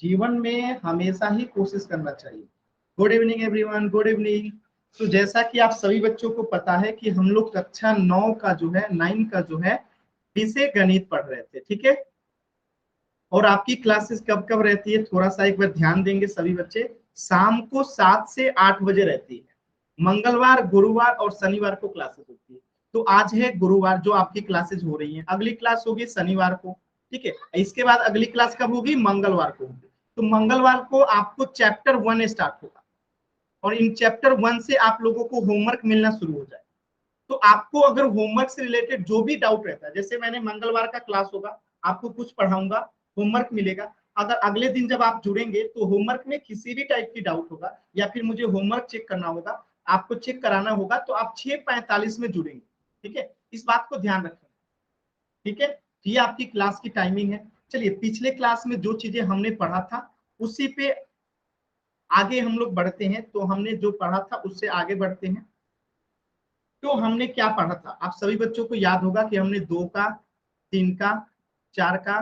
जीवन में हमेशा ही कोशिश करना चाहिए। Good evening everyone, good evening. तो जैसा कि आप सभी बच्चों को पता है कि हम लोग कक्षा 9 का जो है 9 का जो है विषय गणित पढ़ रहे थे, ठीक है। और आपकी क्लासेस कब कब रहती है, थोड़ा सा एक बार ध्यान देंगे सभी बच्चे। शाम को 7 से 8 बजे रहती है। मंगलवार, गुरुवार और शनिवार को क्लासेस होती है। तो आज है गुरुवार जो आपकी क्लासेस हो रही हैं, अगली क्लास होगी शनिवार को, ठीक है। इसके बाद अगली क्लास कब होगी, मंगलवार को होगी। तो मंगलवार को आपको चैप्टर 1 स्टार्ट होगा और इन चैप्टर 1 से आप लोगों को होमवर्क मिलना शुरू हो जाए। तो आपको अगर होमवर्क से रिलेटेड जो भी डाउट रहता है, जैसे मैंने मंगलवार का क्लास होगा, आपको कुछ पढ़ाऊंगा, होमवर्क मिलेगा। अगर अगले दिन जब आप जुड़ेंगे तो होमवर्क में किसी भी टाइप की डाउट होगा या फिर मुझे होमवर्क चेक करना होगा, आपको चेक कराना होगा, तो आप 6:45 में जुड़ेंगे, ठीक है। इस बात को ध्यान रखें, ठीक है। ये आपकी क्लास की टाइमिंग है। चलिए, पिछले क्लास में जो चीजें हमने पढ़ा था उसी पे आगे हम लोग बढ़ते हैं। तो हमने जो पढ़ा था उससे आगे बढ़ते हैं। तो हमने क्या पढ़ा था, आप सभी बच्चों को याद होगा कि हमने 2 का, 3 का, 4 का,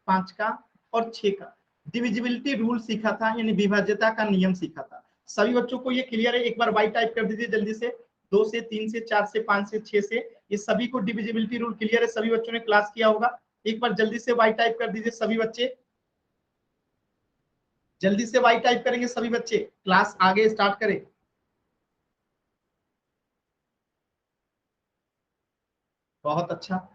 5 का और 6 का डिविजिबिलिटी रूल सीखा था, यानी विभाज्यता का नियम सीखा था। सभी बच्चों को ये क्लियर है? एक बार वाई टाइप कर दीजिए जल्दी से। 2 से, 3 से, 4 से, 5 से, 6 से, ये सभी को डिविजिबिलिटी रूल क्लियर है? सभी बच्चों ने क्लास किया होगा। एक बार जल्दी से वाई टाइप कर दीजिए सभी बच्चे, जल्दी से वाई टाइप करेंगे सभी बच्चे, क्लास आगे स्टार्ट करें। बहुत अच्छा।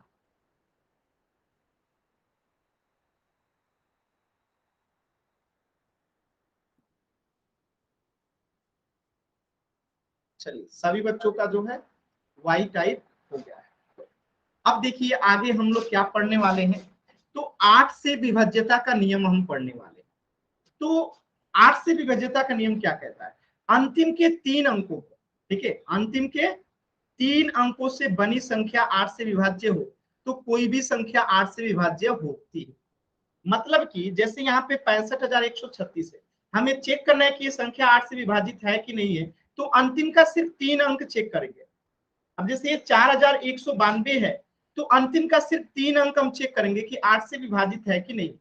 चलिए, सभी बच्चों का जो है वाई टाइप हो गया है। अब देखिए आगे हम लोग क्या पढ़ने वाले हैं। तो 8 से विभाज्यता का नियम हम पढ़ने वाले हैं। तो 8 से विभाज्यता का नियम क्या कहता है, अंतिम के 3 अंकों को, ठीक है, अंतिम के 3 अंकों से बनी संख्या 8 से विभाज्य हो तो कोई भी संख्या 8 से विभाज्य होती है। मतलब कि जैसे यहाँ पे 65,136 है, हमें चेक करना है कि ये संख्या 8 से विभाजित है कि नहीं है। तो अंतिम का सिर्फ 3 अंक चेक करेंगे। अब जैसे ये 4192 है, तो अंतिम का सिर्फ 3 अंक हम चेक करेंगे कि 8 से विभाजित है कि नहीं।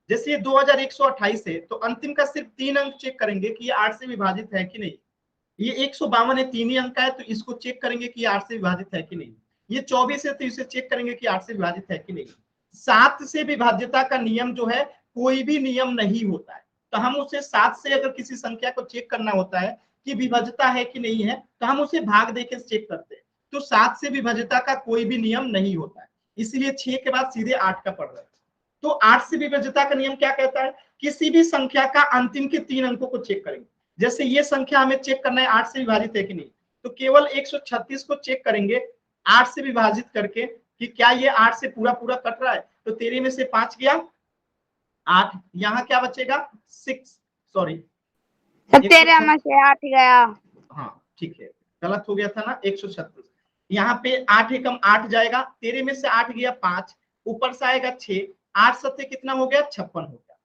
जैसे ये 2128 है, तो अंतिम का सिर्फ 3 अंक चेक करेंगे कि ये 8 से विभाजित है कि नहीं। ये 152 है, 3 ही अंक का है, तो इसको चेक करेंगे कि 8 से विभाजित है कि नहीं। ये 24 है, तो इसे चेक करेंगे कि 8 से विभाजित है कि नहीं। 7 से विभाज्यता का नियम जो है कोई भी नियम नहीं होता है। तो हम उसे 7 से अगर किसी संख्या को चेक करना होता है कि विभाज्यता है कि नहीं है, तो हम उसे भाग देके चेक करते हैं। तो 7 से विभाज्यता का कोई भी नियम नहीं होता है, इसलिए 6 के बाद सीधे 8 का पढ़ रहे हैं। तो 8 से विभाज्यता का नियम क्या कहता है, किसी भी संख्या का अंतिम के 3 अंकों को चेक करेंगे। जैसे ये संख्या हमें चेक करना है 8 से विभाजित है कि नहीं, तो केवल 136 को चेक करेंगे 8 से विभाजित करके कि क्या ये 8 से पूरा पूरा कट रहा है। तो 13 में से 5 गया 8, यहाँ क्या बचेगा 6, सॉरी 13 में से 8 गया। हाँ ठीक है, गलत हो गया था ना, 136। यहाँ पे 8 एकम 8 जाएगा, 13 में से 8 गया 5, ऊपर से आएगा 6, 8 सत्ते कितना हो गया 56 हो गया।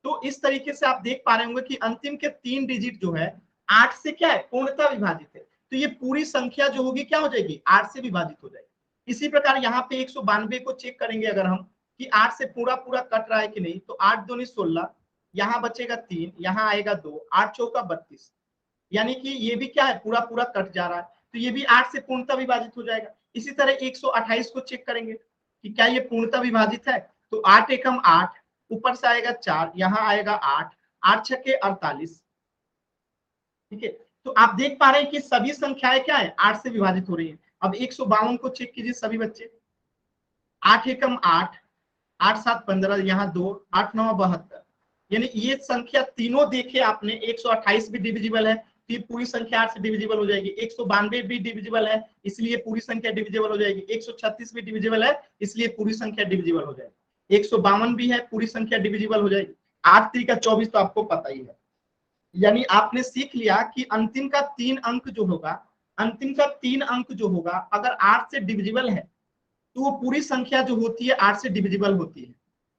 तो इस तरीके से आप देख पा रहे होंगे कि अंतिम के 3 डिजिट जो है 8 से क्या है, पूर्णतः विभाजित है। तो ये पूरी संख्या जो होगी क्या हो जाएगी, 8 से विभाजित हो जाएगी। इसी प्रकार यहाँ पे 192 को चेक करेंगे अगर हम कि 8 से पूरा पूरा कट रहा है कि नहीं, तो 8 दूनी 16, यहाँ बचेगा 3, यहाँ आएगा 2, 8 चौका 32, यानी कि ये भी क्या है, पूरा पूरा कट जा रहा है। तो ये भी 8 से पूर्णतः विभाजित हो जाएगा। इसी तरह 128 को चेक करेंगे कि क्या ये पूर्णतः विभाजित है, तो 8 एकम 8, ऊपर से आएगा 4, यहाँ आएगा 8, 8 छक्के 48, ठीक है। तो आप देख पा रहे हैं कि सभी संख्याएं क्या है, 8 से विभाजित हो रही है। अब 152 को चेक कीजिए सभी बच्चे, 8 एकम 8, 8 7 15, यहाँ 2, 8 9 72, यानी ये संख्या तीनों देखे आपने। 128 भी डिविजिबल है, तो ये पूरी संख्या 8 से डिविजिबल हो जाएगी। 192 भी डिविजिबल है, इसलिए पूरी संख्या डिविजिबल हो जाएगी। 136 भी डिविजिबल है, इसलिए पूरी संख्या डिविजिबल हो जाएगी। 152 भी है, पूरी संख्या डिविजिबल हो जाएगी। 8 3 का 24 तो आपको पता ही है। यानी आपने सीख लिया कि अंतिम का 3 अंक जो होगा, अंतिम का 3 अंक जो होगा अगर 8 से डिविजिबल है तो वो पूरी संख्या जो होती है 8 से डिविजिबल होती है,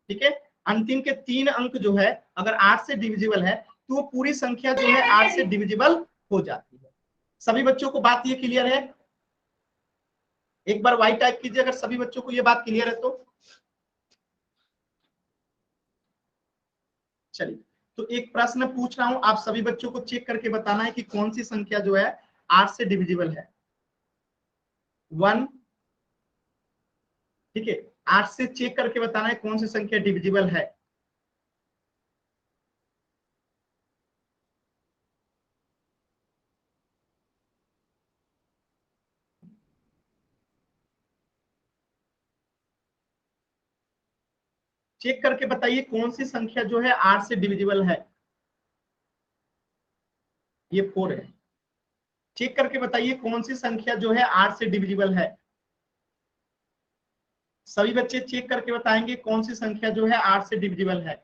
ठीक है। अंतिम के 3 अंक जो है अगर 8 से डिविजिबल है तो वो पूरी संख्या जो है 8 से डिविजिबल हो जाती है। सभी बच्चों को बात ये क्लियर है? एक बार वाई टाइप कीजिए अगर सभी बच्चों को ये बात क्लियर है तो। चलिए, तो एक प्रश्न पूछ रहा हूं, आप सभी बच्चों को चेक करके बताना है कि कौन सी संख्या जो है 8 से डिविजिबल है। 1, ठीक है, 8 से चेक करके बताना है कौन सी संख्या डिविजिबल है। चेक करके बताइए कौन सी संख्या जो है 8 से डिविजिबल है। ये 4 है। चेक करके बताइए कौन सी संख्या जो है 8 से डिविजिबल है। सभी बच्चे चेक करके बताएंगे कौन सी संख्या जो है 8 से डिविजिबल है।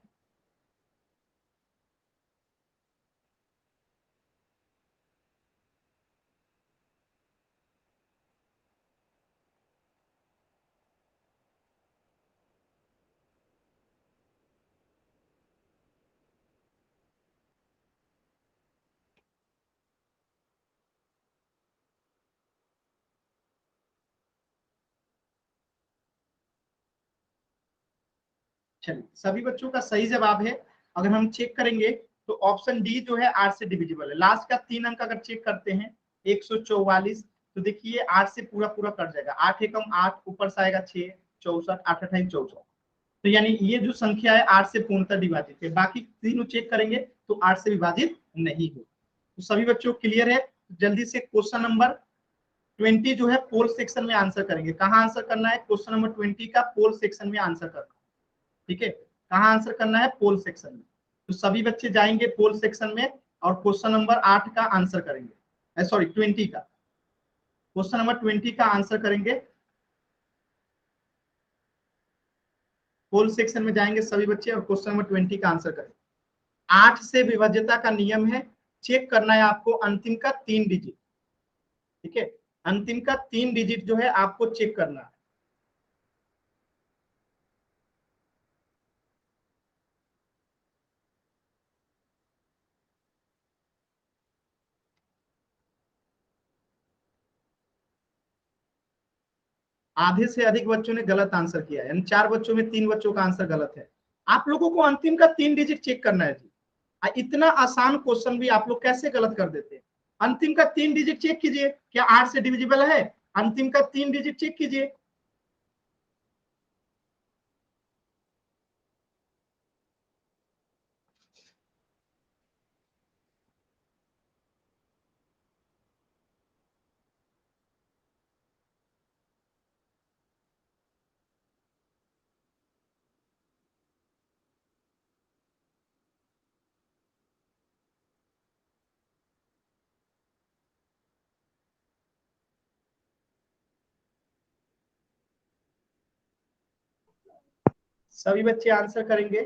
चलिए, सभी बच्चों का सही जवाब है। अगर हम चेक करेंगे तो ऑप्शन डी जो है 8 से डिविजिबल है। लास्ट का 3 अंक अगर चेक करते हैं 144, तो देखिए 8 से पूरा पूरा कट जाएगा। 8 एकम 8, ऊपर से आएगा 6, 64, 8 अठाई 64। तो यानी ये जो संख्या है 8 से पूर्णतः विभाजित है। बाकी तीनों चेक करेंगे तो 8 से विभाजित नहीं हो। तो सभी बच्चों क्लियर है। जल्दी से क्वेश्चन नंबर 20 जो है पोल सेक्शन में आंसर करेंगे। कहाँ आंसर करना है? क्वेश्चन नंबर 20 का पोल सेक्शन में आंसर करना है। ठीक है, कहाँ आंसर करना है? पोल सेक्शन में। तो सभी बच्चे जाएंगे पोल सेक्शन में और क्वेश्चन नंबर 8 का आंसर करेंगे, सॉरी 20 का, क्वेश्चन नंबर 20 का आंसर करेंगे। पोल सेक्शन में जाएंगे सभी बच्चे और क्वेश्चन नंबर 20 का आंसर करेंगे। 8 से विभाज्यता का नियम है, चेक करना है आपको अंतिम का 3 डिजिट। ठीक है, अंतिम का 3 डिजिट जो है आपको चेक करना है। आधे से अधिक बच्चों ने गलत आंसर किया है, यानी 4 बच्चों में 3 बच्चों का आंसर गलत है। आप लोगों को अंतिम का 3 डिजिट चेक करना है जी। इतना आसान क्वेश्चन भी आप लोग कैसे गलत कर देते हैं? अंतिम का 3 डिजिट चेक कीजिए, क्या 8 से डिविजिबल है? अंतिम का 3 डिजिट चेक कीजिए। सभी बच्चे आंसर करेंगे।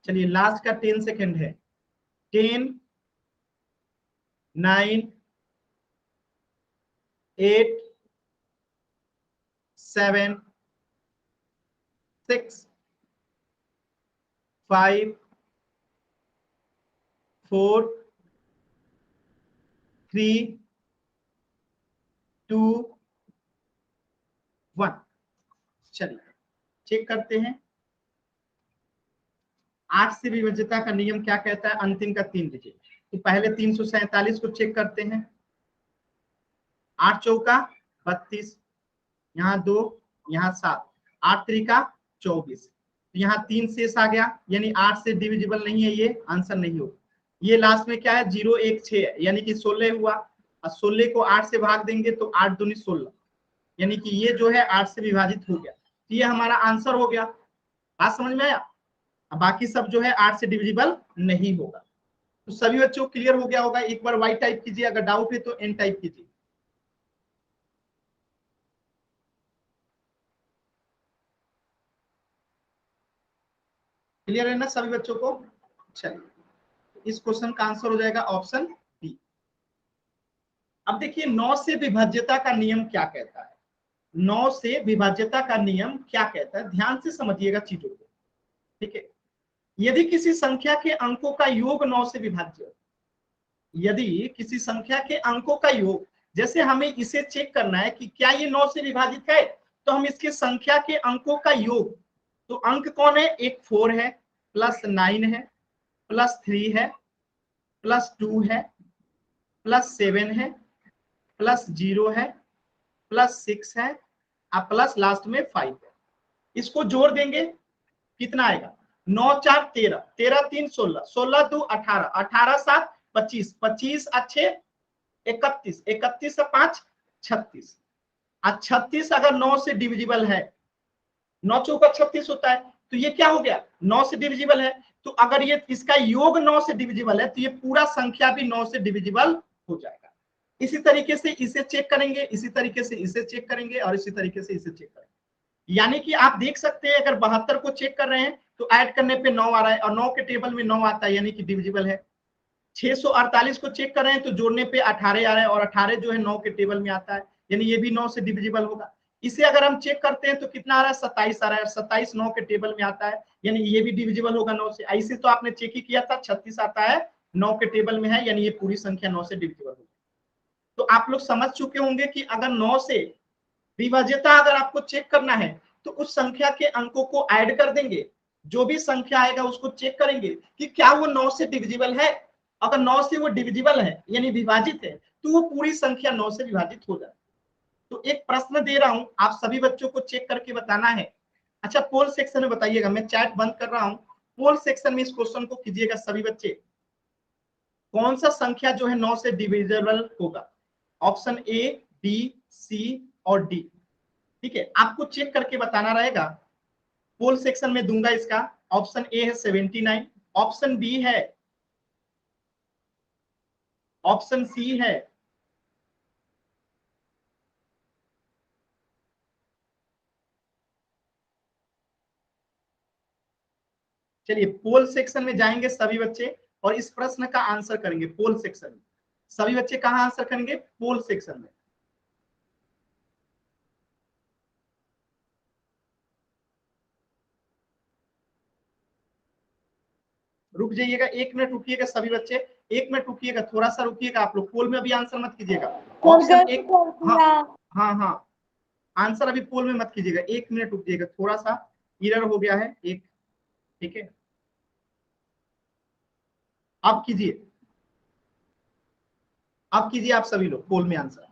चलिए, लास्ट का 10 सेकेंड है। 10, 9, 8, 7, 6, 5, 4, 3, 2, 1। चलिए चेक करते हैं 8 से विभाज्यता का नियम क्या कहता है। अंतिम का 3 डिजिट, तो पहले 347 को चेक करते हैं। 8 चौका 32, यहाँ 2, यहाँ 7, 8 त्रिका 24, यहाँ 3 शेष आ गया, यानी 8 से डिविजिबल नहीं है, ये आंसर नहीं होगा। ये लास्ट में क्या है? 0, 1, 6 है, यानी कि 16 हुआ। और 16 को 8 से भाग देंगे तो 8 दूनी 16, यानी कि ये जो है 8 से विभाजित हो गया। तो ये हमारा आंसर हो गया। बात समझ में आया? बाकी सब जो है 8 से डिविजिबल नहीं होगा। तो सभी बच्चों क्लियर हो गया होगा। एक बार वाई टाइप कीजिए, अगर डाउट है तो एन टाइप कीजिए। क्लियर है ना सभी बच्चों को? चलिए, इस क्वेश्चन का आंसर हो जाएगा ऑप्शन बी। अब देखिए 9 से विभाज्यता का नियम क्या कहता है। 9 से विभाज्यता का नियम क्या कहता है, ध्यान से समझिएगा चीजों को। ठीक है, यदि किसी संख्या के अंकों का योग 9 से विभाज्य, यदि किसी संख्या के अंकों का योग, जैसे हमें इसे चेक करना है कि क्या ये 9 से विभाजित है, तो हम इसके संख्या के अंकों का योग, तो अंक कौन है, एक 4 है, प्लस 9 है, प्लस 3 है, प्लस 2 है, प्लस 7 है, प्लस 0 है, प्लस 6 है, अब प्लस लास्ट में 5 है। इसको जोड़ देंगे कितना आएगा, 9 4 13, 13 3 16, 16 2 18, 18 7 25, 25 अच्छे 31, 31 से 5 36, 36 अगर 9 से डिविजिबल है, 9 चौका 36 होता है, तो ये क्या हो गया, 9 से डिविजिबल है। तो अगर ये इसका योग 9 से डिविजिबल है तो ये पूरा संख्या भी 9 से डिविजिबल हो जाएगा। इसी तरीके से इसे चेक करेंगे, इसी तरीके से इसे चेक करेंगे और इसी तरीके से इसे चेक करेंगे। यानी कि आप देख सकते हैं अगर 72 को चेक कर रहे हैं तो ऐड करने पे 9 आ रहा है और 9 के टेबल में 9 आता है, यानी कि डिविजिबल है। 648 को चेक कर रहे हैं तो जोड़ने पे 18 आ रहा है और 18 जो है 9 के टेबल में आता है, यानी ये भी 9 से डिविजिबल होगा। इसे अगर हम चेक करते हैं तो कितना आ रहा है, 27 आ रहा है, 27 9 के टेबल में आता है, यानी ये भी डिविजिबल होगा 9 से। ऐसे तो आपने चेक ही किया था, 36 आता है 9 के टेबल में है, यानी ये पूरी संख्या 9 से डिविजिबल होगी। तो आप लोग समझ चुके होंगे कि अगर 9 से विभाज्यता अगर आपको चेक करना है तो उस संख्या के अंकों को ऐड कर देंगे, जो भी संख्या आएगा उसको चेक करेंगे कि क्या वो 9 से डिविजिबल है। अगर 9 से वो डिविजिबल है यानी विभाजित है तो वो पूरी संख्या 9 से विभाजित हो जाए। तो एक प्रश्न दे रहा हूं, आप सभी बच्चों को चेक करके बताना है। अच्छा, पोल सेक्शन में बताइएगा, मैं चैट बंद कर रहा हूं, पोल सेक्शन में इस क्वेश्चन को कीजिएगा सभी बच्चे। कौन सा संख्या जो है 9 से डिविजिबल होगा, ऑप्शन ए, बी, सी और डी। ठीक है, आपको चेक करके बताना रहेगा। पोल सेक्शन में दूंगा इसका, ऑप्शन ए है 79, ऑप्शन बी है, ऑप्शन सी है, चलिए पोल सेक्शन में जाएंगे सभी बच्चे और इस प्रश्न का आंसर करेंगे पोल सेक्शन में। सभी बच्चे कहां आंसर करेंगे, पोल सेक्शन में। रुक जाइएगा, 1 मिनट रुकिएगा सभी बच्चे, 1 मिनट रुकिएगा, थोड़ा सा रुकिएगा। आप लोग पोल में अभी आंसर मत कीजिएगा, ऑप्शन एक, हाँ हाँ हाँ, आंसर अभी पोल में मत कीजिएगा, 1 मिनट रुकिएगा, थोड़ा सा एरर हो गया है एक। ठीक है, अब कीजिए, अब कीजिए आप सभी लोग पोल में आंसर।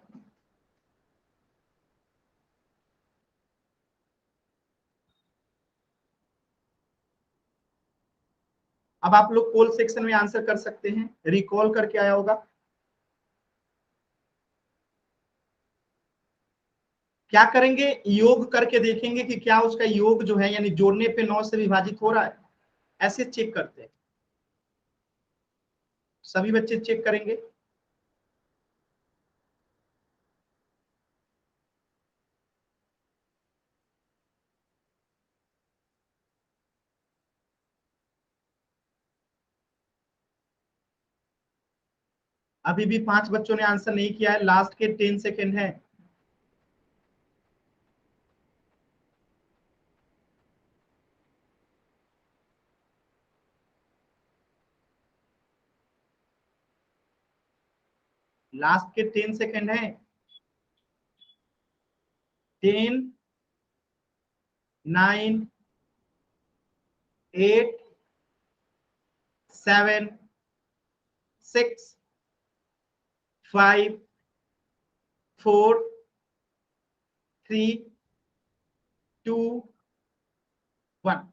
अब आप लोग पोल सेक्शन में आंसर कर सकते हैं, रिकॉल करके आया होगा। क्या करेंगे, योग करके देखेंगे कि क्या उसका योग जो है यानी जोड़ने पे 9 से विभाजित हो रहा है, ऐसे चेक करते हैं। सभी बच्चे चेक करेंगे। अभी भी 5 बच्चों ने आंसर नहीं किया है, लास्ट के 10 सेकेंड है। लास्ट के 10 सेकेंड है, 10 9 8 7 6 5 4 3 2 1।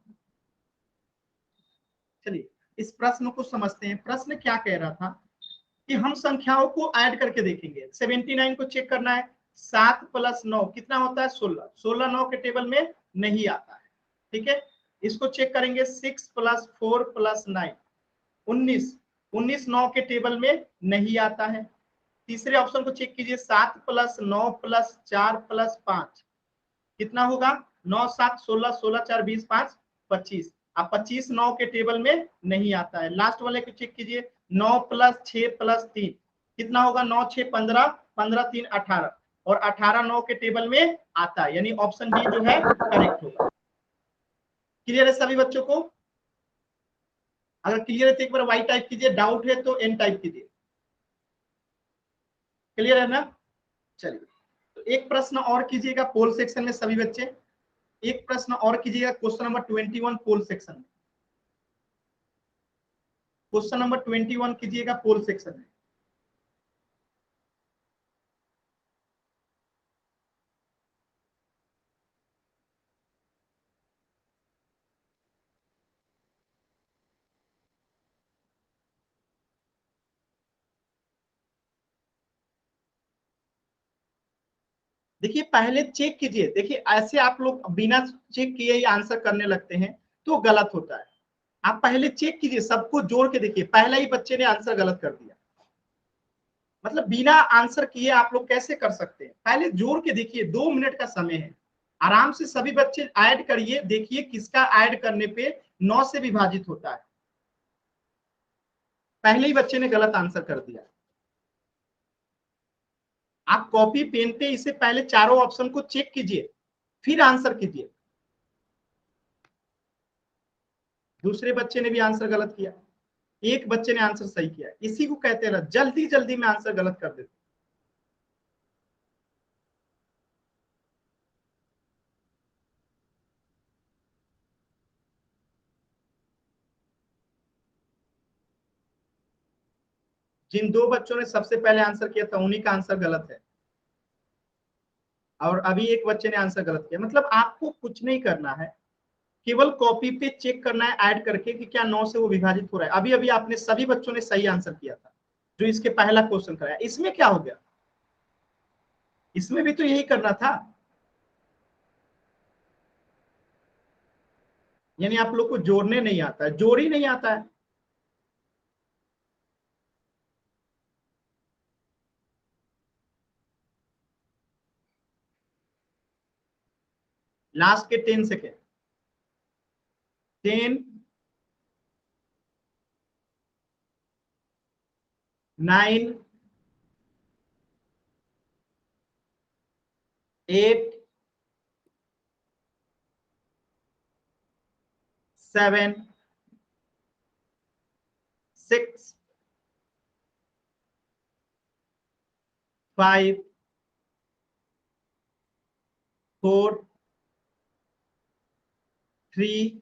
चलिए इस प्रश्न को समझते हैं। प्रश्न क्या कह रहा था कि हम संख्याओं को ऐड करके देखेंगे। 79 को चेक करना है, 7 + 9 कितना होता है, 16, 16 9 के टेबल में नहीं आता है। ठीक है, इसको चेक करेंगे, 6 + 4 + 9 19, 19 9 के टेबल में नहीं आता है। तीसरे ऑप्शन को चेक कीजिए, 7 + 9 + 4 + 5 कितना होगा, 9 7 16, 16 4 20 5 25। अब 25 9 के टेबल में नहीं आता है। लास्ट वाले को चेक कीजिए, 9 + 6 + 3 कितना होगा, 9 6 15, 15 3 18 और 18 9 के टेबल में आता है, यानी ऑप्शन डी जो है करेक्ट होगा। क्लियर है सभी बच्चों को? अगर क्लियर है तो एक बार वाई टाइप कीजिए, डाउट है तो एन टाइप कीजिए। क्लियर है ना? चलिए, तो एक प्रश्न और कीजिएगा पोल सेक्शन में सभी बच्चे, एक प्रश्न और कीजिएगा क्वेश्चन नंबर 21 पोल सेक्शन में, क्वेश्चन नंबर 21 कीजिएगा पोल सेक्शन में। देखिए पहले चेक कीजिए, देखिए ऐसे आप लोग बिना चेक किए ही आंसर करने लगते हैं तो गलत होता है। आप पहले चेक कीजिए, सबको जोड़ के देखिए, पहला ही बच्चे ने आंसर गलत कर दिया, मतलब बिना आंसर किए आप लोग कैसे कर सकते हैं? पहले जोड़ के देखिए, 2 मिनट का समय है, आराम से सभी बच्चे ऐड करिए, देखिए किसका ऐड करने पे 9 से विभाजित होता है। पहले ही बच्चे ने गलत आंसर कर दिया। आप कॉपी पेन पे इसे पहले चारों ऑप्शन को चेक कीजिए, फिर आंसर कीजिए। दूसरे बच्चे ने भी आंसर गलत किया, एक बच्चे ने आंसर सही किया, इसी को कहते हैं जल्दी जल्दी में आंसर गलत कर देते। जिन 2 बच्चों ने सबसे पहले आंसर किया था उन्हीं का आंसर गलत है, और अभी एक बच्चे ने आंसर गलत किया। मतलब आपको कुछ नहीं करना है, केवल कॉपी पे चेक करना है ऐड करके कि क्या 9 से वो विभाजित हो रहा है। अभी अभी आपने सभी बच्चों ने सही आंसर किया था जो इसके पहला क्वेश्चन कराया। इसमें क्या हो गया? इसमें भी तो यही करना था, यानी आप लोग को जोड़ने नहीं आता है, जोड़ ही नहीं आता है। लास्ट के 10 सेकेंड, 10, 9, 8, 7, 6, 5, 4, 3,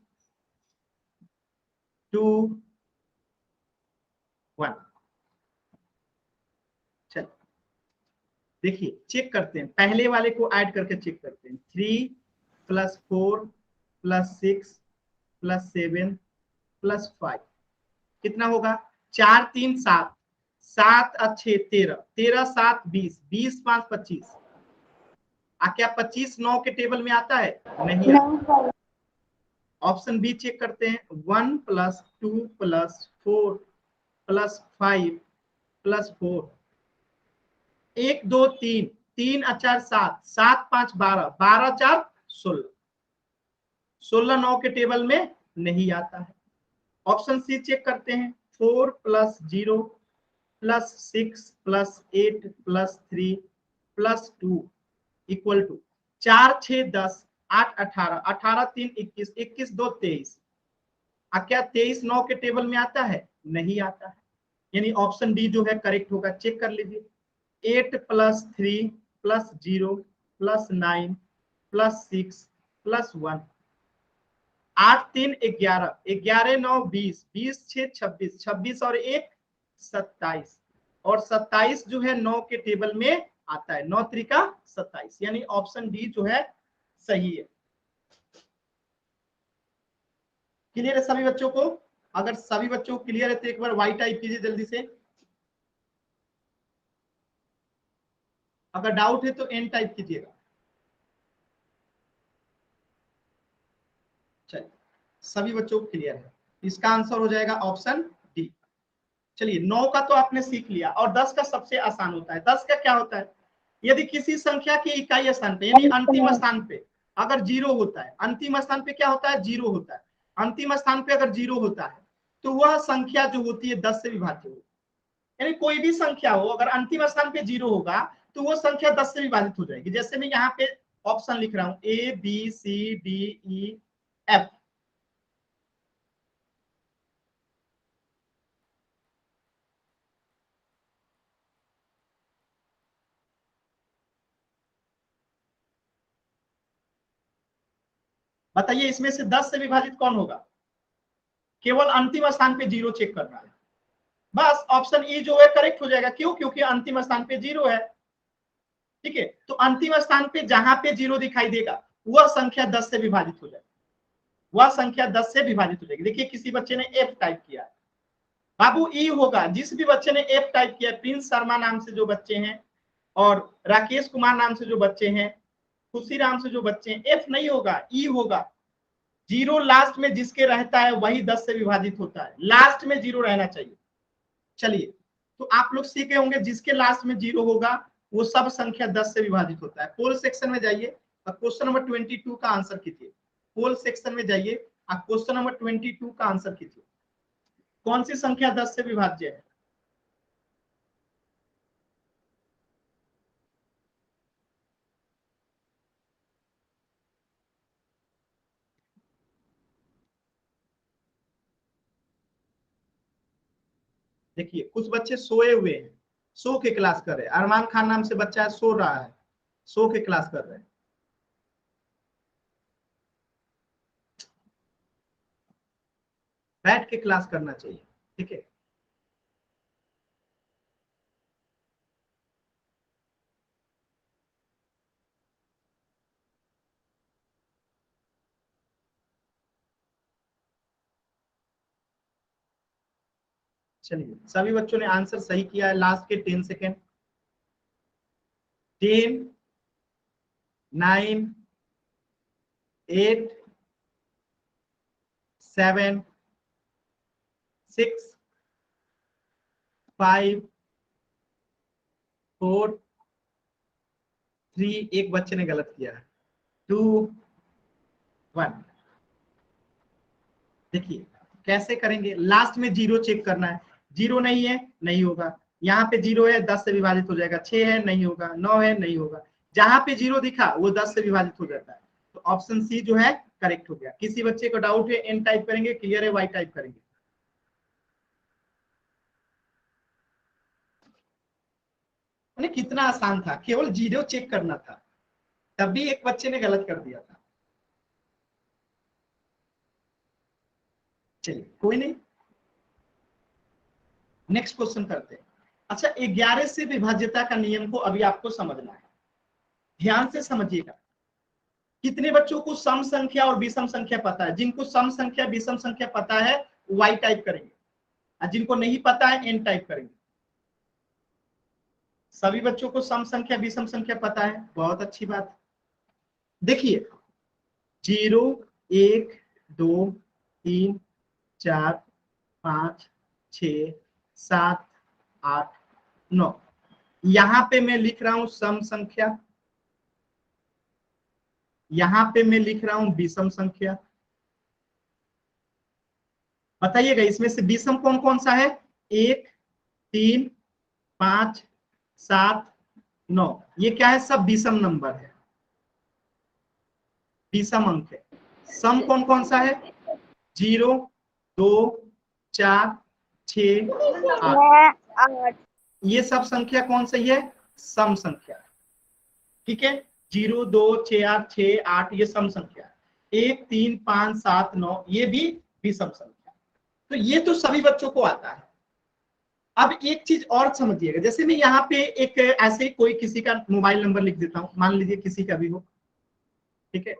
2, 1। चल देखिए चेक करते हैं, पहले वाले को ऐड करके चेक करते हैं। 3 + 4 + 6 + 7 + 5 कितना होगा? 4, 3, 7, 7 और 6 13, 13, 7, 20, 20, 5, 25। क्या 25 9 के टेबल में आता है? नहीं आता। ऑप्शन बी चेक करते हैं। 1 + 2 + 4 + 5 + 4, 1, 2, 3, 3 और 4 7, 7, 5, 12, 12, 4, 16, 16 9 के टेबल में नहीं आता है। ऑप्शन सी चेक करते हैं। 4 + 0 + 6 + 8 + 3 + 2 = 4, 6, 10, 8, 18, 18, 3, 21, 21, 2, 23। क्या 23 9 के टेबल में आता है? नहीं आता है, यानी ऑप्शन डी जो है करेक्ट होगा। चेक कर लीजिए। 8 + 3 + 0 + 9 + 6 + 1, 8, 3, 11, 11, 9, 20, 20, 6, 26, 26 और 1, 27, और 27 जो है 9 के टेबल में आता है। 9 त्रिका 27, यानी ऑप्शन डी जो है सही है। क्लियर है सभी बच्चों को? अगर सभी बच्चों को क्लियर है तो एक बार वाई टाइप कीजिए जल्दी से, अगर डाउट है तो एन टाइप कीजिएगा। चलिए सभी बच्चों को क्लियर है, इसका आंसर हो जाएगा ऑप्शन डी। चलिए 9 का तो आपने सीख लिया, और 10 का सबसे आसान होता है। 10 का क्या होता है? यदि किसी संख्या के इकाई स्थान पे, यानी अंतिम स्थान पे अगर 0 होता है, अंतिम स्थान पे क्या होता है? 0 होता है। अंतिम स्थान पे अगर 0 होता है तो वह संख्या जो होती है 10 से विभाज्य होती है। यानी कोई भी संख्या हो, अगर अंतिम स्थान पे 0 होगा तो वो संख्या 10 से विभाजित हो जाएगी। जैसे मैं यहाँ पे ऑप्शन लिख रहा हूँ ABCDEF, बताइए इसमें से 10 से विभाजित कौन होगा? केवल अंतिम स्थान पे 0 चेक करना है, बस ऑप्शन ई जो है करेक्ट हो जाएगा। क्यों? क्योंकि अंतिम स्थान पे 0 है। ठीक है, तो अंतिम स्थान पे जहां पे 0 दिखाई देगा वह संख्या 10 से विभाजित हो जाएगी, वह संख्या 10 से विभाजित हो जाएगी। देखिए किसी बच्चे ने एफ टाइप किया है, बाबू ई होगा। जिस भी बच्चे ने एफ टाइप किया, प्रिंस शर्मा नाम से जो बच्चे हैं और राकेश कुमार नाम से जो बच्चे हैं, खुशी राम से जो बच्चे हैं, एफ नहीं होगा, ई होगा। 0 लास्ट में जिसके रहता है वही 10 से विभाजित होता है, लास्ट में 0 रहना चाहिए। चलिए, तो आप लोग सीखे होंगे जिसके लास्ट में 0 होगा वो सब संख्या 10 से विभाजित होता है। पोल सेक्शन में जाइए और क्वेश्चन नंबर 22 का आंसर कीजिए। पोल सेक्शन में जाइए और क्वेश्चन नंबर 22 का आंसर कीजिए। कौन सी संख्या 10 से विभाज्य है? देखिए कुछ बच्चे सोए हुए हैं, सो के क्लास कर रहे हैं। अरमान खान नाम से बच्चा है, सो रहा है, सो के क्लास कर रहे हैं। बैठ के क्लास करना चाहिए। ठीक है, चलिए सभी बच्चों ने आंसर सही किया है। लास्ट के 10 सेकेंड। 10, 9, 8, 7, 6, 5, 4, 3, एक बच्चे ने गलत किया है, 2, 1। देखिए कैसे करेंगे, लास्ट में 0 चेक करना है। 0 नहीं है, नहीं होगा। यहाँ पे 0 है, 10 से विभाजित हो जाएगा। 6 है, नहीं होगा। 9 है, नहीं होगा। जहां पे 0 दिखा वो 10 से विभाजित हो जाता है। तो ऑप्शन सी जो है करेक्ट हो गया। किसी बच्चे को डाउट है, एन टाइप करेंगे, क्लियर है, वाई टाइप करेंगे। कितना आसान था, केवल 0 चेक करना था, तब भी एक बच्चे ने गलत कर दिया था। चलिए कोई नहीं, नेक्स्ट क्वेश्चन करते हैं। अच्छा, 11 से विभाज्यता का नियम को अभी आपको समझना है, ध्यान से समझिएगा। कितने बच्चों को सम संख्या और विषम संख्या पता है? जिनको सम संख्या विषम संख्या पता है वाई टाइप करेंगे, और जिनको नहीं पता है एन टाइप करेंगे। सभी बच्चों को सम संख्या विषम संख्या पता है, बहुत अच्छी बात। देखिए 0, 1, 2, 3, 4, 5, 6, 7, 8, 9। यहां पे मैं लिख रहा हूं सम संख्या, यहां पे मैं लिख रहा हूं विषम संख्या। बताइएगा इसमें से विषम कौन कौन सा है? 1, 3, 5, 7, 9। ये क्या है? सब विषम नंबर है, विषम अंक है। सम कौन कौन सा है? 0, 2, 4, 6, 8। ये सब संख्या कौन सी है? सम संख्या। ठीक है, 0, 2, 6, 8, 6, 8 ये सम संख्या। 1, 3, 5, 7, 9 ये भी विषम संख्या। तो ये तो सभी बच्चों को आता है। अब एक चीज और समझिएगा, जैसे मैं यहाँ पे एक ऐसे कोई किसी का मोबाइल नंबर लिख देता हूं, मान लीजिए किसी का भी हो। ठीक है,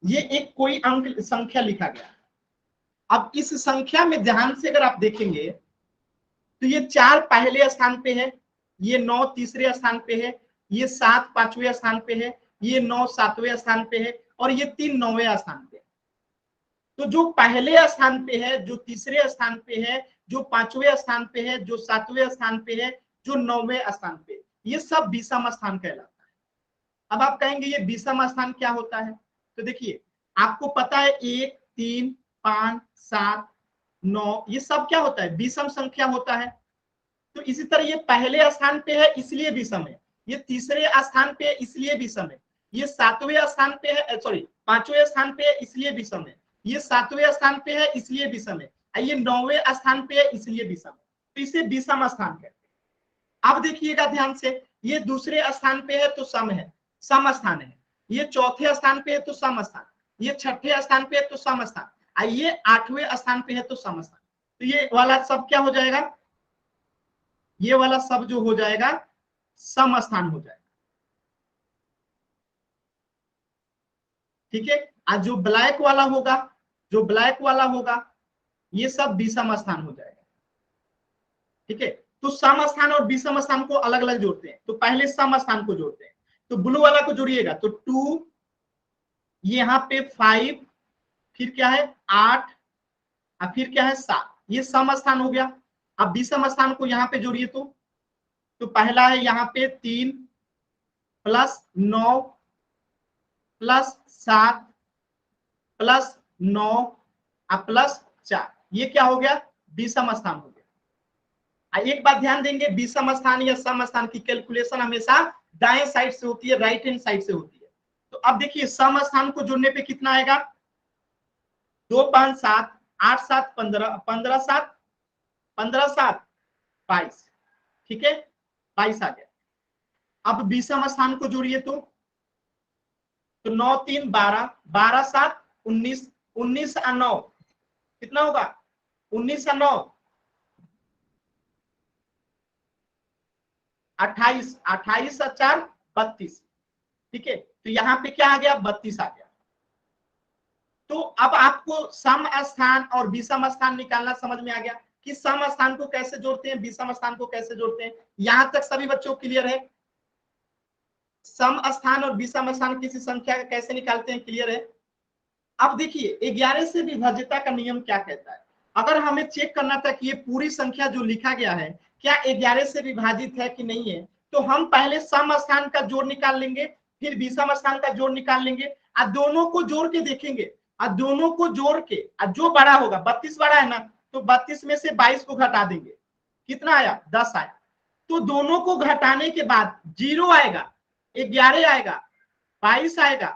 ये एक कोई अंक संख्या लिखा गया। अब इस संख्या में ध्यान से अगर आप देखेंगे तो ये 4 पहले स्थान पे है, ये 9 तीसरे स्थान पे है, ये 7 5वें स्थान पे है, ये 9 7वें स्थान पे है, और ये 3 9वें स्थान पे है। तो जो पहले स्थान पे है, जो तीसरे स्थान पे है, जो 5वें स्थान पे है, जो 7वें स्थान पे है, जो 9वें स्थान पे, ये सब विषम स्थान कहलाता है। अब आप कहेंगे ये विषम स्थान क्या होता है? तो देखिए आपको पता है 1, 3, 5, 7, 9 ये सब क्या होता है? विषम संख्या होता है। तो इसी तरह ये पहले स्थान पे है इसलिए विषम है, ये तीसरे स्थान पे है इसलिए विषम है, ये 7वें स्थान पे है, सॉरी 5वें स्थान पे है इसलिए विषम है, ये 7वें स्थान पे है इसलिए विषम है। ये 9वें स्थान पे है इसलिए विषम, तो इसे विषम स्थान कहते हैं। अब देखिएगा ध्यान से, ये दूसरे स्थान पे है तो सम है, सम स्थान है, ये चौथे स्थान पे है तो सम स्थान, ये छठे स्थान पे है तो सम स्थान, ये 8वें स्थान पे है तो सम स्थान। तो ये वाला सब क्या हो जाएगा, ये वाला सब जो हो जाएगा सम स्थान हो जाएगा, ठीक है। आज जो ब्लैक वाला होगा, जो ब्लैक वाला होगा ये सब विषम स्थान हो जाएगा, ठीक है। तो सम स्थान और विषम स्थान को अलग अलग जोड़ते हैं, तो पहले सम स्थान को जोड़ते हैं, तो ब्लू वाला को जोड़िएगा तो 2, यहाँ पे 5, फिर क्या है 8, और फिर क्या है 7, ये सम स्थान हो गया। अब विषम स्थान को यहाँ पे जोड़िए तो पहला है यहाँ पे 3 प्लस 9 प्लस 7 प्लस 9 और प्लस 4, ये क्या हो गया विषम स्थान हो गया। एक बात ध्यान देंगे, विषम स्थान या सम स्थान की कैलकुलेशन हमेशा दाएं साइड से होती है, राइट हैंड साइड से होती है। तो अब देखिए सम स्थान को जोड़ने पे कितना आएगा, 2 5 7 8 7 15 15 7 15 7 22, ठीक है 22 आ गया। अब विषम स्थान को जोड़िए तो 9 3 12 12 7 19 19 और 9 कितना होगा 19 और 9 28 28 और 4 32, ठीक है। तो यहाँ पे क्या आ गया 32 आ गया। तो अब आपको सम स्थान और विषम स्थान निकालना समझ में आ गया कि सम स्थान को कैसे जोड़ते हैं, विषम स्थान को कैसे जोड़ते हैं। यहां तक सभी बच्चों को क्लियर है, सम स्थान और विषम स्थान किसी संख्या का कैसे निकालते हैं, क्लियर है। अब देखिए 11 से विभाज्यता का नियम क्या कहता है। अगर हमें चेक करना था कि ये पूरी संख्या जो लिखा गया है क्या 11 से विभाजित है कि नहीं है, तो हम पहले सम स्थान का जोड़ निकाल लेंगे, फिर विषम स्थान का जोड़ निकाल लेंगे और दोनों को जोड़ के देखेंगे, और दोनों को जोड़ के जो बड़ा होगा 32 बड़ा है ना, तो 32 में से 22 को घटा देंगे, कितना आया 10 आया। तो दोनों को घटाने के बाद 0 आएगा, 11 आएगा, 22 आएगा,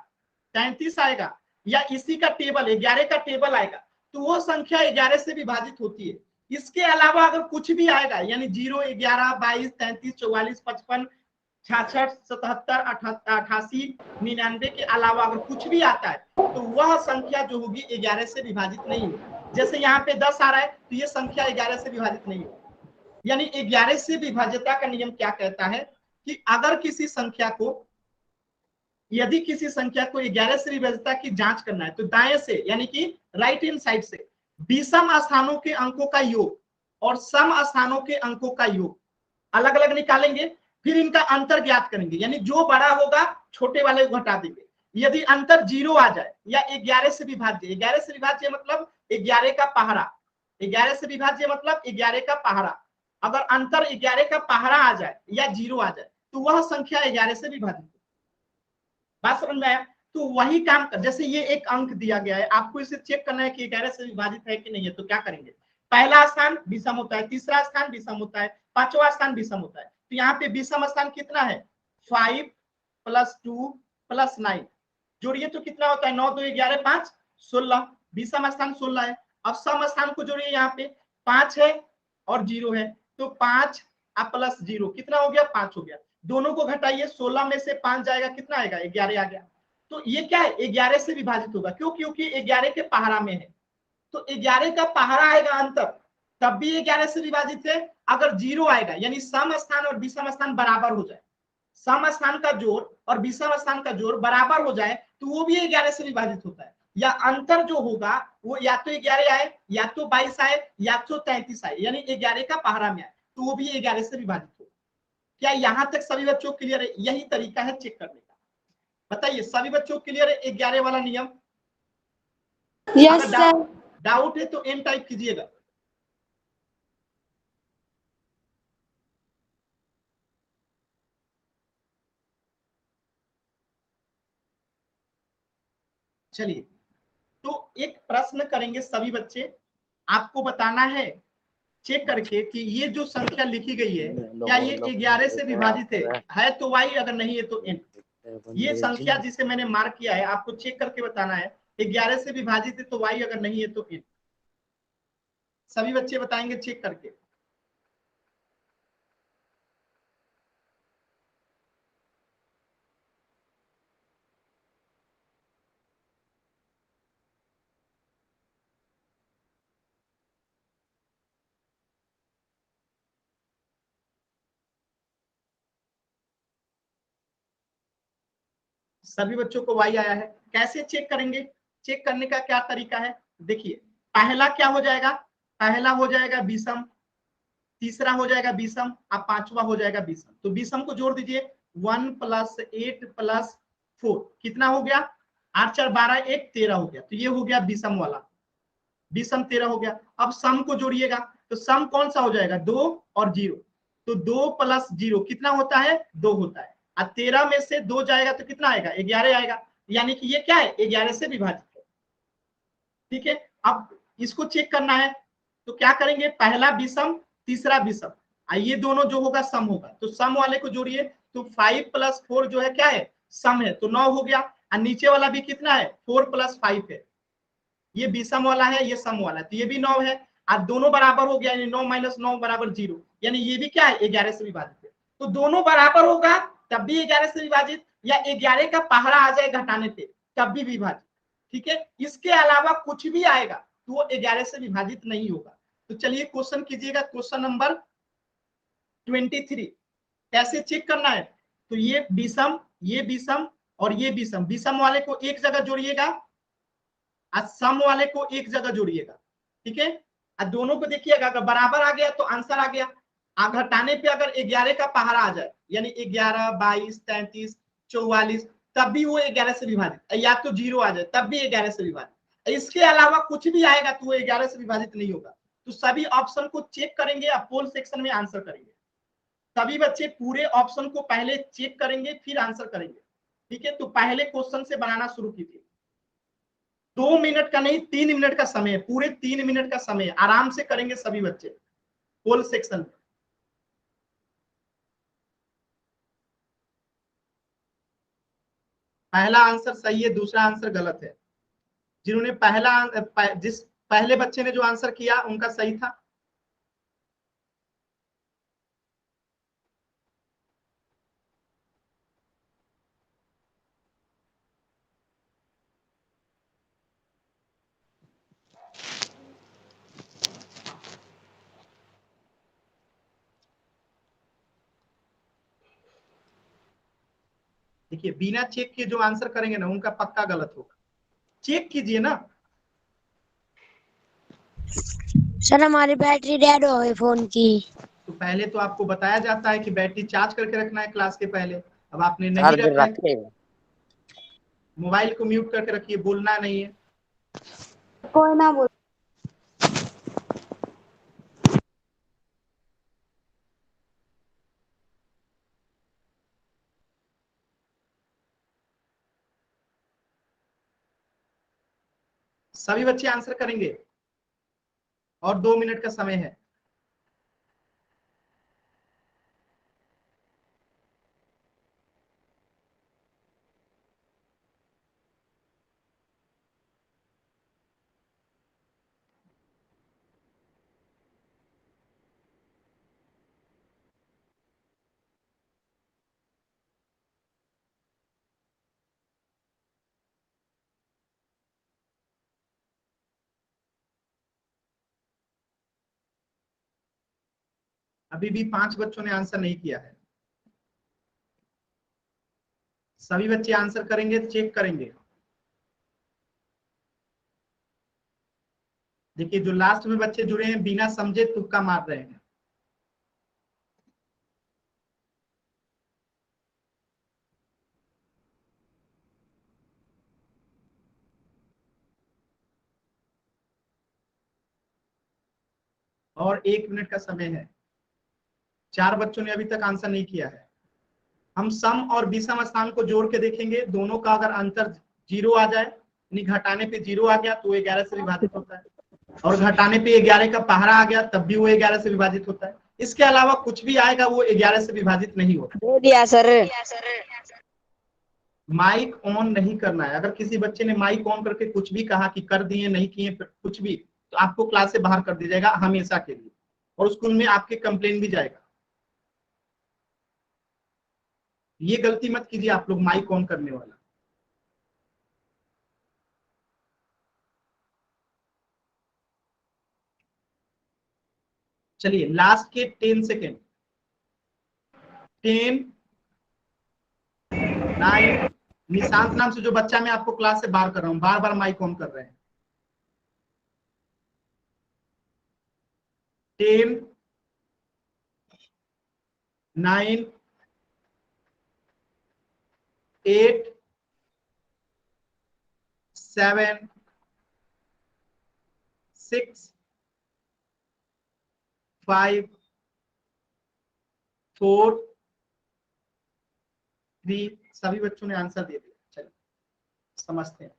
33 आएगा, या इसी का टेबल 11 का टेबल आएगा, तो वो संख्या 11 से विभाजित होती है। इसके अलावा अगर कुछ भी आएगा यानी 0 11 22 33 44 55 66 77 88 99 के अलावा अगर कुछ भी आता है तो वह संख्या जो होगी 11 से विभाजित नहीं होगी। जैसे यहाँ पे 10 आ रहा है तो ये संख्या 11 से विभाजित नहीं होगी। यानी 11 से विभाज्यता का नियम क्या कहता है कि अगर किसी संख्या को, यदि किसी संख्या को 11 से विभाज्यता की जांच करना है तो दाएं से यानी कि राइट हैंड साइड से विषम स्थानों के अंकों का योग और सम स्थानों के अंकों का योग अलग अलग निकालेंगे, फिर इनका अंतर ज्ञात करेंगे, यानी जो बड़ा होगा छोटे वाले को घटा देंगे। यदि अंतर 0 आ जाए या 11 से विभाज्य, 11 से विभाज्य मतलब 11 का पहाड़ा, 11 से विभाज्य मतलब 11 का पहाड़ा, अगर अंतर 11 का पहाड़ा आ जाए या 0 आ जाए तो वह संख्या 11 से विभाजित है। बात समझ में आया। तो वही काम कर, जैसे ये एक अंक दिया गया है, आपको इसे चेक करना है कि 11 से विभाजित है कि नहीं है, तो क्या करेंगे, पहला स्थान विषम होता है, तीसरा स्थान विषम होता है, पांचवा स्थान विषम होता है। तो यहाँ पे विषम स्थान कितना है 5 + 2 + 9, जोड़िए तो कितना होता है 9 2 11 5 16, विषम स्थान 16 है। अब सम स्थान को जोड़िए, यहाँ पे 5 है और 0 है, तो 5 + 0 कितना हो गया 5 हो गया। दोनों को घटाइए, 16 में से 5 जाएगा, कितना आएगा 11 आ गया। तो ये क्या है 11 से विभाजित होगा, क्यों, क्योंकि 11 के पहाड़ा में है, तो 11 का पहाड़ा आएगा अंतर, तब भी 11 से विभाजित है। अगर 0 आएगा यानी सम स्थान और विषम स्थान बराबर हो जाए, सम स्थान का जोड़ और विषम स्थान का जोड़ बराबर हो जाए तो वो भी 11 से विभाजित होता है। या अंतर जो होगा वो या तो 11 आए, या तो 22 आए, या तो 33 आए, यानी 11 का पहाड़ा में आए तो वो भी 11 से विभाजित होगा। क्या यहां तक सभी बच्चों क्लियर है? यही तरीका है चेक करने का। बताइए सभी बच्चों क्लियर है 11 वाला नियम? Yes sir. डाउट है तो एन टाइप कीजिएगा। चलिए तो एक प्रश्न करेंगे सभी बच्चे, आपको बताना है चेक करके कि ये जो संख्या लिखी गई है क्या ये 11 से विभाजित है तो y, अगर नहीं है तो n। ये संख्या जिसे मैंने मार्क किया है आपको चेक करके बताना है 11 से विभाजित है तो y, अगर नहीं है तो n। सभी बच्चे बताएंगे चेक करके। सभी बच्चों को वाई आया है। कैसे चेक करेंगे? चेक करने का क्या तरीका है? देखिए, पहला क्या हो जाएगा? पहला हो जाएगा विषम, तीसरा हो जाएगा विषम, अब पांचवा हो जाएगा विषम। तो विषम को जोड़ दीजिए, 1 + 8 + 4 कितना हो गया? 8 4 12 1 13 हो गया। तो ये हो गया विषम वाला, विषम 13 हो गया। अब सम को जोड़िएगा, तो सम कौन सा हो जाएगा? 2 और 0। तो 2 + 0 कितना होता है? 2 होता है। और 13 में से 2 जाएगा तो कितना आएगा? 11 आएगा। यानी कि ये क्या है? 11 से विभाजित है। ठीक है, अब इसको चेक करना है तो क्या करेंगे? पहला विषम, तीसरा विषम, ये दोनों जो होगा सम होगा। तो सम वाले को जोड़िए, तो 5 + 4 जो है क्या है? सम है, तो 9 हो गया। और नीचे वाला भी कितना है? 4 + 5 है। ये विषम वाला है, ये सम वाला है, तो ये भी 9 है। और दोनों बराबर हो गया, यानी 9 - 9 = 0, यानी ये भी क्या है? 11 से विभाजित है। तो दोनों बराबर होगा तब भी 11 से विभाजित, या 11 का पहाड़ा आ जाए घटाने पे तब भी विभाजित। ठीक है, इसके अलावा कुछ भी आएगा तो वो 11 से विभाजित नहीं होगा। तो चलिए क्वेश्चन कीजिएगा, क्वेश्चन नंबर 23। कैसे चेक करना है? तो ये विषम, ये विषम और ये विषम, विषम वाले को एक जगह जोड़िएगा और सम वाले को एक जगह जोड़िएगा। ठीक है, और दोनों को देखिएगा, अगर बराबर आ गया तो आंसर आ गया। घटाने पे अगर 11 का पहाड़ा आ जाए, यानी 11 22 33 44, तब भी वो 11 से विभाजित, या तो 0 आ जाए तब भी 11 से विभाजित। इसके अलावा कुछ भी आएगा तो वो 11 से विभाजित नहीं होगा। तो सभी ऑप्शन को चेक करेंगे, अब पोल सेक्शन में आंसर करेंगे। सभी बच्चे पूरे ऑप्शन को पहले चेक करेंगे फिर आंसर करेंगे। ठीक है, तो पहले क्वेश्चन से बनाना शुरू कीजिए। 2 मिनट का नहीं, 3 मिनट का समय है, पूरे 3 मिनट का समय है, आराम से करेंगे सभी बच्चे पोल सेक्शन में। पहला आंसर सही है, दूसरा आंसर गलत है। जिन्होंने जिस पहले बच्चे ने जो आंसर किया उनका सही था। देखिए, बिना चेक के जो आंसर करेंगे ना उनका पक्का गलत होगा। चेक कीजिए ना। सर हमारी बैटरी डेड हो गई फोन की। तो पहले तो आपको बताया जाता है कि बैटरी चार्ज करके रखना है क्लास के पहले, अब आपने नहीं चार्ज रखा है। रखे। मोबाइल को म्यूट करके रखिए, बोलना नहीं है। कोई ना बोल। सभी बच्चे आंसर करेंगे और 2 मिनट का समय है। अभी भी 5 बच्चों ने आंसर नहीं किया है। सभी बच्चे आंसर करेंगे, चेक करेंगे। देखिए, जो लास्ट में बच्चे जुड़े हैं बिना समझे तुक्का मार रहे हैं। और 1 मिनट का समय है। 4 बच्चों ने अभी तक आंसर नहीं किया है। हम सम और विषम स्थान को जोड़ के देखेंगे, दोनों का अगर अंतर 0 आ जाए, यानी घटाने पे 0 आ गया तो 11 से विभाजित होता है, और घटाने पे 11 का पहाड़ा आ गया तब भी वो 11 से विभाजित होता है। इसके अलावा कुछ भी आएगा वो 11 से विभाजित नहीं होता। दे दिया सर। माइक ऑन नहीं करना है। अगर किसी बच्चे ने माइक ऑन करके कुछ भी कहा कि कर दिए नहीं किए कुछ भी, तो आपको क्लास से बाहर कर दिया जाएगा हमेशा के लिए, और स्कूल में आपके कंप्लेन भी जाएगा। ये गलती मत कीजिए आप लोग माइक ऑन करने वाला। चलिए लास्ट के 10 सेकेंड, 10, 9, निशांत नाम से जो बच्चा मैं आपको क्लास से बाहर कर रहा हूं, बार बार माइक ऑन कर रहे हैं। 10, 9, 8, 7, 6, 5, 4, 3, सभी बच्चों ने आंसर दे दिया। चलिए समझते हैं।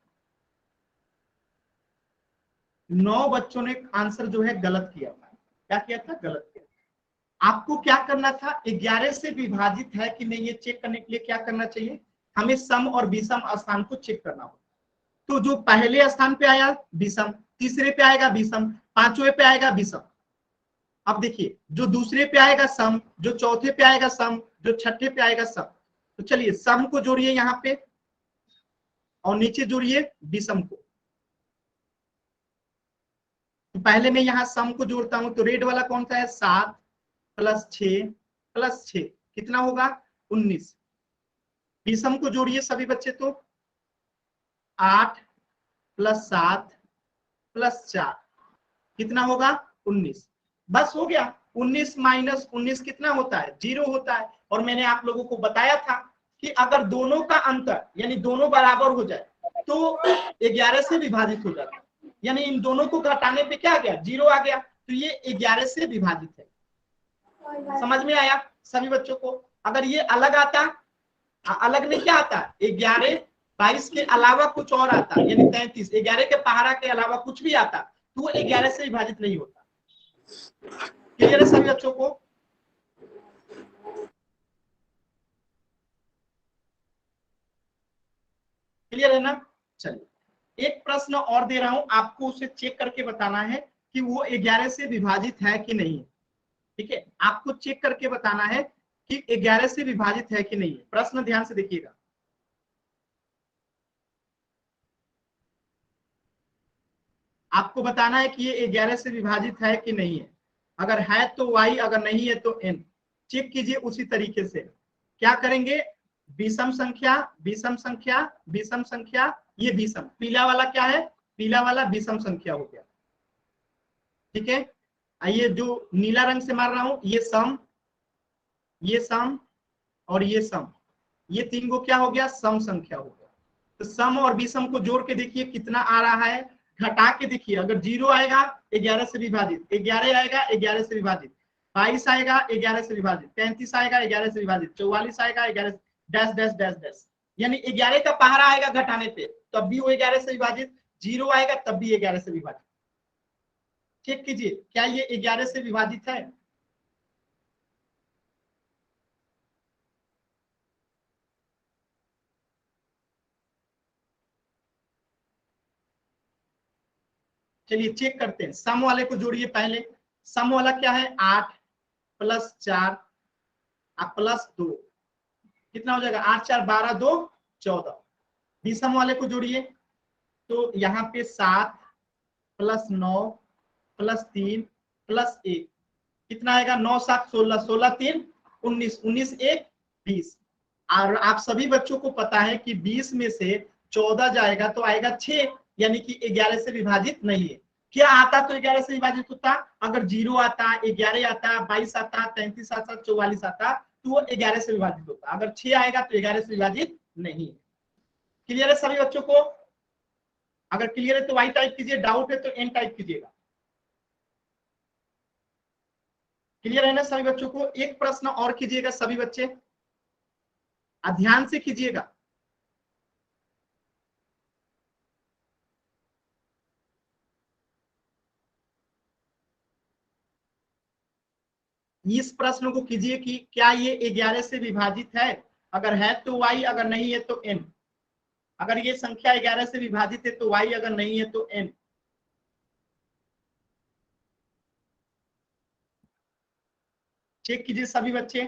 9 बच्चों ने आंसर जो है गलत किया था। क्या किया था? गलत किया। आपको क्या करना था? 11 से विभाजित है कि नहीं ये चेक करने के लिए क्या करना चाहिए? हमें सम और विषम स्थान को चेक करना होगा। तो जो पहले स्थान पे आया विषम, तीसरे पे आएगा विषम, पांचवें पे आएगा विषम। अब देखिए जो दूसरे पे आएगा सम, जो चौथे पे आएगा सम, जो छठे पे आएगा सम। तो चलिए सम को जोड़िए यहाँ पे और नीचे जोड़िए विषम को। तो पहले मैं यहाँ सम को जोड़ता हूं, तो रेड वाला कौन सा है? 7 + 6 + 6 कितना होगा? 19। विषम को जोड़िए सभी बच्चे, तो 8 + 7 + 4 कितना होगा? 19। बस हो गया। 19 - 19 कितना होता है? 0 होता है। और मैंने आप लोगों को बताया था कि अगर दोनों का अंतर यानी दोनों बराबर हो जाए तो 11 से विभाजित हो जाता है, यानी इन दोनों को घटाने पे क्या आ गया? 0 आ गया। तो ये 11 से विभाजित है। समझ में आया सभी बच्चों को? अगर ये अलग आता, अलग में क्या आता? 11 22 के अलावा कुछ और आता, यानी 33, 11 के पहाड़ा के अलावा कुछ भी आता तो वो 11 से विभाजित नहीं होता। क्लियर है सभी बच्चों को? क्लियर है ना? चलिए एक प्रश्न और दे रहा हूं, आपको उसे चेक करके बताना है कि वो 11 से विभाजित है कि नहीं है। ठीक है, आपको चेक करके बताना है कि 11 से विभाजित है कि नहीं है। प्रश्न ध्यान से देखिएगा। आपको बताना है कि ये 11 से विभाजित है कि नहीं है। अगर है तो y, अगर नहीं है तो n। चेक कीजिए उसी तरीके से। क्या करेंगे? विषम संख्या, विषम संख्या, विषम संख्या, ये विषम, पीला वाला क्या है? पीला वाला विषम संख्या हो गया। ठीक है, आइए जो नीला रंग से मार रहा हूं, ये सम, ये सम और ये सम, ये तीन को क्या हो गया? सम संख्या हो गया। तो सम और विषम को जोड़ के देखिए कितना आ रहा है। घटा के देखिए, अगर 0 आएगा 11 से विभाजित, 11 आएगा 11 से विभाजित, 22 आएगा 11 से विभाजित, 33 आएगा 11 से विभाजित, 44 आएगा 11 डैश डैश डैश डैश, यानी 11 का पहाड़ा आएगा घटाने पे तब भी वो 11 से विभाजित, 0 आएगा तब भी 11 से विभाजित। चेक कीजिए क्या ये 11 से विभाजित है? चलिए चेक करते हैं। सम वाले को जोड़िए पहले। सम वाला क्या है? 8 + 4 +2 कितना हो जाएगा? 8 4 12 2 14। विषम वाले को जोड़िए, तो यहाँ पे 7 + 9 + 3 + 1 कितना आएगा? 9 7 16, 16 3 19, 19 1 20। और आप सभी बच्चों को पता है कि 20 में से 14 जाएगा तो आएगा 6, यानी कि 11 से विभाजित नहीं है। क्या आता तो 11 से विभाजित होता? अगर 0 आता, 11 आता, 22 आता, 33 आता, 44 आता तो वो 11 से विभाजित होता। अगर 6 आएगा तो 11 से विभाजित नहीं है। क्लियर है सभी बच्चों को? अगर क्लियर है तो वाई टाइप कीजिए, डाउट है तो एन टाइप कीजिएगा। क्लियर है ना सभी बच्चों को? एक प्रश्न और कीजिएगा सभी बच्चे, ध्यान से कीजिएगा। इस प्रश्न को कीजिए कि क्या ये 11 से विभाजित है? अगर है तो y, अगर नहीं है तो n। अगर ये संख्या 11 से विभाजित है तो y, अगर नहीं है तो n। चेक कीजिए सभी बच्चे।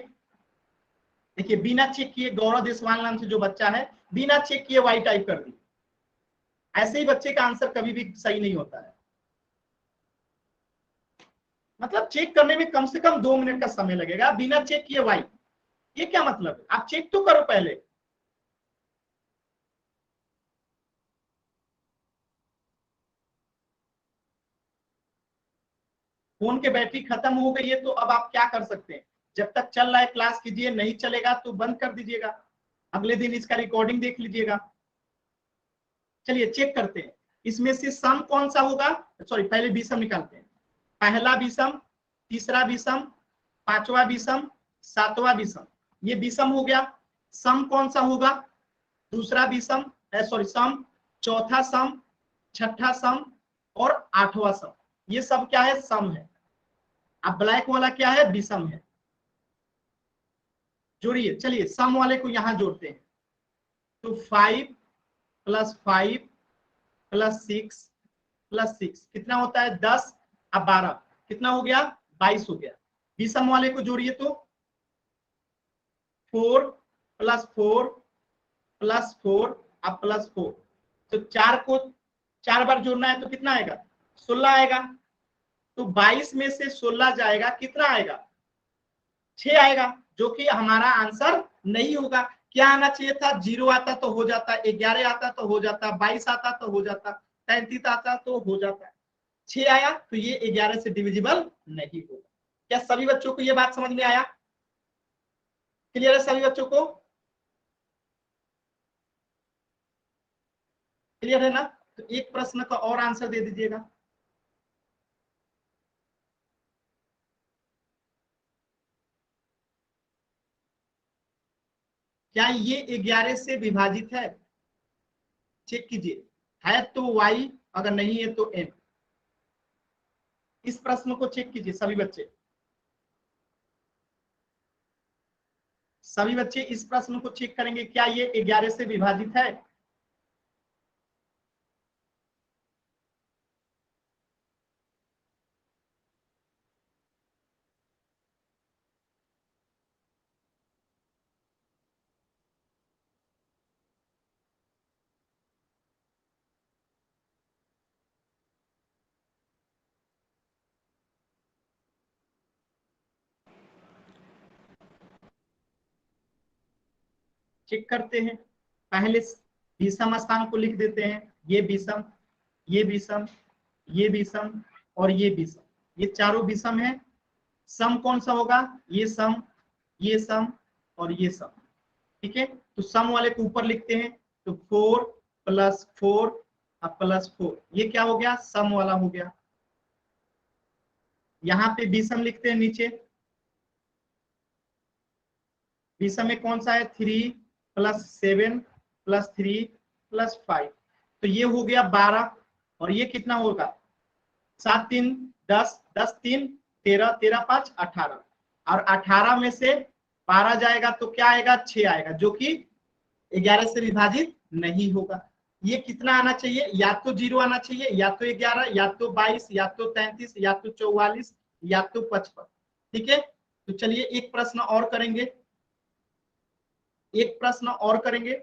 देखिए बिना चेक किए गौरव देसवाल नाम से जो बच्चा है बिना चेक किए वाई टाइप कर दी। ऐसे ही बच्चे का आंसर कभी भी सही नहीं होता है। मतलब चेक करने में कम से कम 2 मिनट का समय लगेगा, बिना चेक किए वाई, ये क्या मतलब है? आप चेक तो करो पहले। फोन के बैटरी खत्म हो गई है तो अब आप क्या कर सकते हैं, जब तक चल रहा है क्लास कीजिए, नहीं चलेगा तो बंद कर दीजिएगा, अगले दिन इसका रिकॉर्डिंग देख लीजिएगा। चलिए चेक करते हैं इसमें से सम कौन सा होगा। सॉरी पहले विषम निकालते हैं। पहला विषम, तीसरा विषम, पांचवा विषम, सातवां विषम, ये विषम हो गया। सम कौन सा होगा, दूसरा विषम, सॉरी सम, चौथा सम, छठा सम और आठवां सम, ये सब क्या है, सम है। अब ब्लैक वाला क्या है, विषम है। जोड़िए, चलिए सम वाले को यहां जोड़ते हैं। तो 5 + 5 + 6 + 6 कितना होता है 10, अब 12 कितना हो गया 22 हो गया। विषम वाले को जोड़िए तो 4 + 4 + 4 अब +4, तो 4 को 4 बार जोड़ना है तो कितना आएगा 16 आएगा। तो 22 में से 16 जाएगा, कितना आएगा 6 आएगा, जो कि हमारा आंसर नहीं होगा। क्या आना चाहिए था, 0 आता तो हो जाता, 11 आता तो हो जाता, 22 आता तो हो जाता, 33 आता तो हो जाता, 6 आया तो ये 11 से डिविजिबल नहीं होगा। क्या सभी बच्चों को ये बात समझ में आया, क्लियर है सभी बच्चों को, क्लियर है ना। तो एक प्रश्न का और आंसर दे दीजिएगा। क्या ये 11 से विभाजित है, चेक कीजिए, है तो y, अगर नहीं है तो n। इस प्रश्न को चेक कीजिए सभी बच्चे, सभी बच्चे इस प्रश्न को चेक करेंगे, क्या ये 11 से विभाजित है। चेक करते हैं, पहले विषम स्थान को लिख देते हैं, ये विषम, ये विषम, ये विषम और ये विषम, ये चारों विषम है। सम कौन सा होगा, ये सम, ये सम और ये सम, ठीक है। तो सम वाले को ऊपर लिखते हैं, तो 4 + 4 अब +4, ये क्या हो गया सम वाला हो गया। यहाँ पे विषम लिखते हैं नीचे, विषम में कौन सा है 3 + 7 + 3 + 5, तो ये हो गया 12 और ये कितना होगा 7 3 10, 10 3 13, 13 5 18, और 18 में से 12 जाएगा तो क्या आएगा 6 आएगा, जो कि 11 से विभाजित नहीं होगा। ये कितना आना चाहिए, या तो 0 आना चाहिए, या तो 11, या तो 22, या तो 33, या तो 44, या तो 55, ठीक है। तो चलिए एक प्रश्न और करेंगे, एक प्रश्न और करेंगे।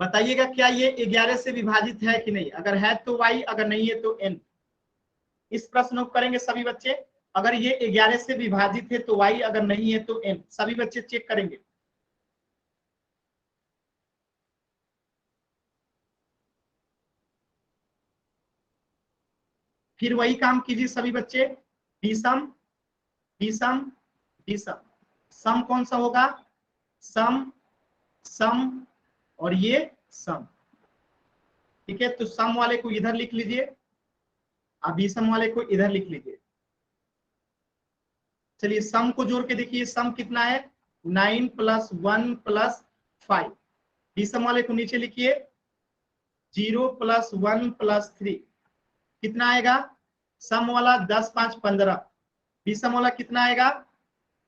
बताइएगा क्या ये 11 से विभाजित है कि नहीं, अगर है तो y, अगर नहीं है तो n। इस प्रश्न को करेंगे सभी बच्चे, अगर ये 11 से विभाजित है तो y, अगर नहीं है तो n, सभी बच्चे चेक करेंगे। फिर वही काम कीजिए सभी बच्चे, विषम, विषम, विषम, सम कौन सा होगा, सम, सम और ये सम, ठीक है। तो सम वाले को इधर लिख लीजिए, अब विषम वाले को इधर लिख लीजिए। चलिए सम को जोड़ के देखिए, सम कितना है 9 + 1 + 5, विषम वाले को नीचे लिखिए 0 + 1 + 3, कितना आएगा सम वाला 10 5 15, विषम वाला कितना आएगा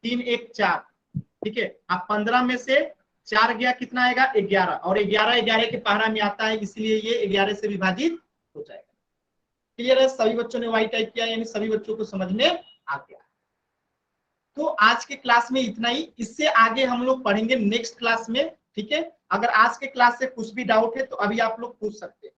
3 1 4, ठीक है। अब 15 में से 4 गया, कितना आएगा 11, और 11 11 के पहाड़ा में आता है, इसलिए ये 11 से विभाजित हो जाएगा। क्लियर है? सभी बच्चों ने वाई टाइप किया, यानी सभी बच्चों को समझ में आ गया। तो आज के क्लास में इतना ही, इससे आगे हम लोग पढ़ेंगे नेक्स्ट क्लास में, ठीक है? अगर आज के क्लास से कुछ भी डाउट है तो अभी आप लोग पूछ सकते हैं।